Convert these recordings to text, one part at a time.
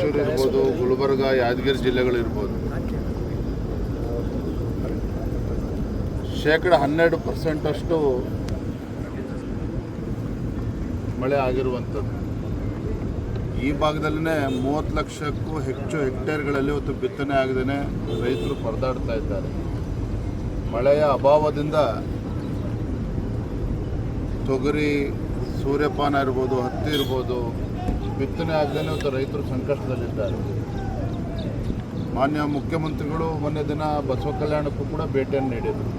ರಾಯಚೂರು ಇರ್ಬೋದು, ಗುಲ್ಬರ್ಗ, ಯಾದಗಿರಿ ಜಿಲ್ಲೆಗಳಿರ್ಬೋದು, 12% ಮಳೆ ಆಗಿರುವಂಥದ್ದು. ಈ ಭಾಗದಲ್ಲೇ 30 ಲಕ್ಷಕ್ಕೂ ಹೆಚ್ಚು ಹೆಕ್ಟೇರ್ಗಳಲ್ಲಿ ಇವತ್ತು ಬಿತ್ತನೆ ಆಗದೇ ರೈತರು ಪರದಾಡ್ತಾ ಇದ್ದಾರೆ. ಮಳೆಯ ಅಭಾವದಿಂದ ತೊಗರಿ, ಸೂರ್ಯಪಾನ ಇರ್ಬೋದು, ಹತ್ತಿ ಇರ್ಬೋದು, ಬಿತ್ತನೆ ಆಗದೇ ಇವತ್ತು ರೈತರು ಸಂಕಷ್ಟದಲ್ಲಿದ್ದಾರೆ. ಮಾನ್ಯ ಮುಖ್ಯಮಂತ್ರಿಗಳು ಮೊನ್ನೆ ದಿನ ಬಸವ ಕಲ್ಯಾಣಕ್ಕೂ ಕೂಡ ಭೇಟಿಯನ್ನು ನೀಡಿದರು.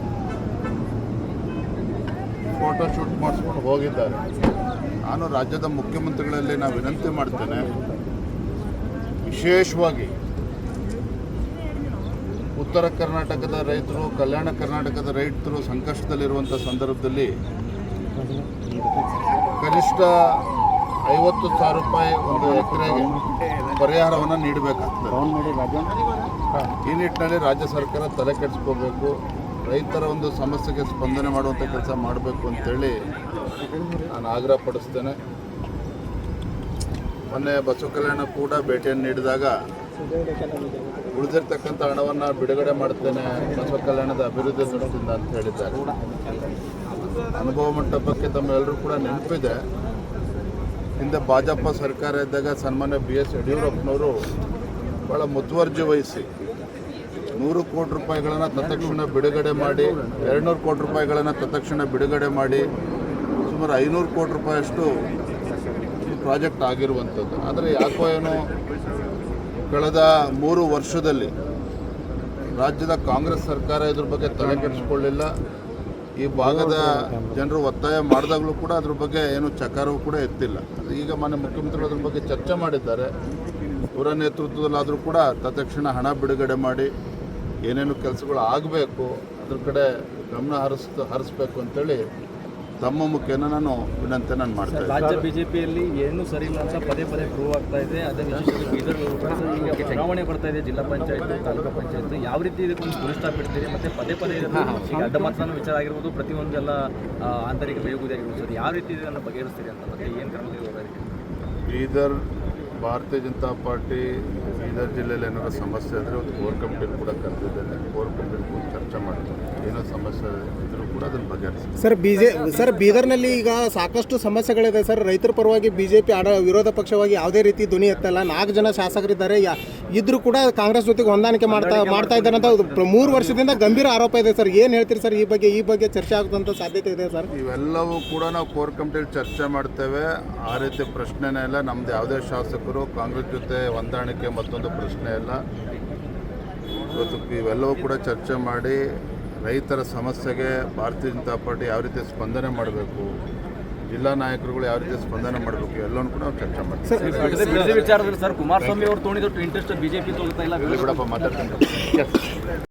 ಫೋಟೋ ಶೂಟ್ ಮಾಡಿಸ್ಕೊಂಡು ಹೋಗಿದ್ದಾರೆ. ನಾನು ರಾಜ್ಯದ ಮುಖ್ಯಮಂತ್ರಿಗಳಲ್ಲಿ ನಾನು ವಿನಂತಿ ಮಾಡ್ತೇನೆ, ವಿಶೇಷವಾಗಿ ಉತ್ತರ ಕರ್ನಾಟಕದ ರೈತರು, ಕಲ್ಯಾಣ ಕರ್ನಾಟಕದ ರೈತರು ಸಂಕಷ್ಟದಲ್ಲಿರುವಂಥ ಸಂದರ್ಭದಲ್ಲಿ ಕನಿಷ್ಠ 50,000 ರೂಪಾಯಿ ಒಂದು ಎಕರೆಗೆ ಪರಿಹಾರವನ್ನು ನೀಡಬೇಕಾಗ್ತದೆ. ಈ ನಿಟ್ಟಿನಲ್ಲಿ ರಾಜ್ಯ ಸರ್ಕಾರ ತಲೆ ಕೆಡಿಸ್ಕೋಬೇಕು, ರೈತರ ಒಂದು ಸಮಸ್ಯೆಗೆ ಸ್ಪಂದನೆ ಮಾಡುವಂಥ ಕೆಲಸ ಮಾಡಬೇಕು ಅಂತೇಳಿ ನಾನು ಆಗ್ರಹ ಪಡಿಸ್ತೇನೆ. ಮೊನ್ನೆ ಬಸವ ಕಲ್ಯಾಣ ಕೂಡ ಭೇಟಿಯನ್ನು ನೀಡಿದಾಗ ಉಳಿದಿರ್ತಕ್ಕಂಥ ಹಣವನ್ನು ಬಿಡುಗಡೆ ಮಾಡ್ತೇನೆ ಬಸವ ಕಲ್ಯಾಣದ ಅಭಿವೃದ್ಧಿ ದೃಷ್ಟಿಯಿಂದ ಅಂತ ಹೇಳಿದ್ದಾರೆ. ಅನುಭವ ಮಂಟಪಕ್ಕೆ ತಮ್ಮೆಲ್ಲರೂ ಕೂಡ ನೆನಪಿದೆ, ಹಿಂದೆ ಭಾಜಪ ಸರ್ಕಾರ ಇದ್ದಾಗ ಸನ್ಮಾನ್ಯ BS ಯಡಿಯೂರಪ್ಪನವರು ಭಾಳ ಮುತುವರ್ಜಿ ವಹಿಸಿ 100 ಕೋಟಿ ರೂಪಾಯಿಗಳನ್ನು ತತ್ಕ್ಷಣ ಬಿಡುಗಡೆ ಮಾಡಿ, 200 ಕೋಟಿ ರೂಪಾಯಿಗಳನ್ನು ತತ್ಕ್ಷಣ ಬಿಡುಗಡೆ ಮಾಡಿ, ಸುಮಾರು 500 ಕೋಟಿ ರೂಪಾಯಿಯಷ್ಟು ಪ್ರಾಜೆಕ್ಟ್ ಆಗಿರುವಂಥದ್ದು. ಆದರೆ ಯಾಕೋ ಏನೋ ಕಳೆದ 3 ವರ್ಷದಲ್ಲಿ ರಾಜ್ಯದ ಕಾಂಗ್ರೆಸ್ ಸರ್ಕಾರ ಇದ್ರ ಬಗ್ಗೆ ತಲೆ ಕೆಡಿಸ್ಕೊಳ್ಳಿಲ್ಲ. ಈ ಭಾಗದ ಜನರು ಒತ್ತಾಯ ಮಾಡಿದಾಗಲೂ ಕೂಡ ಅದ್ರ ಬಗ್ಗೆ ಏನು ಚಕಾರವೂ ಕೂಡ ಎತ್ತಿಲ್ಲ. ಈಗ ಮಾನ್ಯ ಮುಖ್ಯಮಂತ್ರಿಗಳು ಅದ್ರ ಬಗ್ಗೆ ಚರ್ಚೆ ಮಾಡಿದ್ದಾರೆ. ಇವರ ನೇತೃತ್ವದಲ್ಲಾದರೂ ಕೂಡ ತತ್ಕ್ಷಣ ಹಣ ಬಿಡುಗಡೆ ಮಾಡಿ ಏನೇನು ಕೆಲಸಗಳು ಆಗಬೇಕು ಅದ್ರ ಕಡೆ ಗಮನ ಹರಿಸ್ಬೇಕು ಅಂತೇಳಿ ತಮ್ಮ ಮುಖೇನ ನಾನು ವಿನಂತಿ ಮಾಡ್ತೇನೆ. ರಾಜ್ಯ ಬಿಜೆಪಿಯಲ್ಲಿ ಏನೂ ಸರಿ ಇಲ್ಲ ಅಂತ ಪದೇ ಪ್ರೂವ್ ಆಗ್ತಾ ಇದೆ. ಅದೇ ಈಗ ಚುನಾವಣೆ ಬರ್ತಾ ಇದೆ, ಜಿಲ್ಲಾ ಪಂಚಾಯತ್, ತಾಲೂಕು ಪಂಚಾಯತ್, ಯಾವ ರೀತಿ ಇದಕ್ಕೊಂದು ಪುರಸ್ಕಾರ ಬಿಡ್ತೀರಿ? ಮತ್ತು ಪದೇ ಈಗ ಅಡ್ಡಮತನ ವಿಚಾರ ಆಗಿರ್ಬೋದು, ಪ್ರತಿಯೊಂದು ಎಲ್ಲ ಆಂತರಿಕ ಬೇಗುದಿ ಆಗಿರ್ಬೋದು, ಯಾವ ರೀತಿ ಇದನ್ನು ಬಗೆಹರಿಸ್ತೀರಿ ಅಂತ ಮತ್ತೆ ಏನು ಕ್ರಮ ತೆಗೆದುಕೊಳ್ಳೋದು? ಬೀದರ್ ಭಾರತೀಯ ಜನತಾ ಪಾರ್ಟಿ ಬೀದರ್ ಜಿಲ್ಲೆಯಲ್ಲಿ ಏನಾದರೂ ಸಮಸ್ಯೆ ಇದ್ದರೆ ಒಂದು ಕೋರ್ ಕಮಿಟಿಯಲ್ಲಿ ಕೂಡ ಕರೆದಿದ್ದೇನೆ. ಕೋರ್ ಕಮಿಟಿಯಲ್ಲಿ ಕೂಡ ಚರ್ಚೆ ಮಾಡ್ತಾರೆ. ಏನೋ ಸಮಸ್ಯೆ ಇದ್ದರೂ ಕೂಡ ಅದನ್ನು ಬಗೆಹರಿಸ್ತಾರೆ. ಸರ್ ಬೀದರ್ನಲ್ಲಿ ಈಗ ಸಾಕಷ್ಟು ಸಮಸ್ಯೆಗಳಿದೆ ಸರ್. ರೈತರ ಪರವಾಗಿ ಬಿಜೆಪಿ ವಿರೋಧ ಪಕ್ಷವಾಗಿ ಯಾವುದೇ ರೀತಿ ಧ್ವನಿ ಎತ್ತಲ್ಲ. 4 ಜನ ಶಾಸಕರಿದ್ದಾರೆ, ಇದ್ರೂ ಕೂಡ ಕಾಂಗ್ರೆಸ್ ಜೊತೆಗೆ ಹೊಂದಾಣಿಕೆ ಮಾಡ್ತಾ ಇದ್ದಾರೆ ಅಂತ 3 ವರ್ಷದಿಂದ ಗಂಭೀರ ಆರೋಪ ಇದೆ ಸರ್. ಏನು ಹೇಳ್ತೀರಿ ಸರ್ ಈ ಬಗ್ಗೆ ಚರ್ಚೆ ಆಗುವಂಥ ಸಾಧ್ಯತೆ ಇದೆ ಸರ್? ಇವೆಲ್ಲವೂ ಕೂಡ ನಾವು ಕೋರ್ ಕಮಿಟಿಯಲ್ಲಿ ಚರ್ಚೆ ಮಾಡ್ತೇವೆ. ಆ ರೀತಿ ಪ್ರಶ್ನೆನೇ ಇಲ್ಲ. ನಮ್ದು ಯಾವುದೇ ಶಾಸಕರು ಕಾಂಗ್ರೆಸ್ ಜೊತೆ ಹೊಂದಾಣಿಕೆ ಮತ್ತೊಂದು ಪ್ರಶ್ನೆ ಇಲ್ಲ. ಇವತ್ತು ಇವೆಲ್ಲವೂ ಕೂಡ ಚರ್ಚೆ ಮಾಡಿ ರೈತರ ಸಮಸ್ಯೆಗೆ ಭಾರತೀಯ ಜನತಾ ಪಾರ್ಟಿ ಯಾವ ರೀತಿ ಸ್ಪಂದನೆ ಮಾಡಬೇಕು, ಜಿಲ್ಲಾ ನಾಯಕರುಗಳು ಯಾವ ರೀತಿ ಸ್ಪಂದನೆ ಮಾಡಬೇಕು, ಎಲ್ಲವೂ ಕೂಡ ನಾವು ಚರ್ಚೆ ಮಾಡ್ತೀವಿ. ವಿಚಾರದಲ್ಲಿ ಸರ್ ಕುಮಾರಸ್ವಾಮಿ ಅವರು ತೊಗೊಂಡಿದ್ದು ಇಂಟ್ರೆಸ್ಟ್ ಬಿಜೆಪಿ ತಗೋತಾ ಇಲ್ಲ. ಬಿಡಪ್ಪ ಮಾತಾಡ್ತೀನಿ.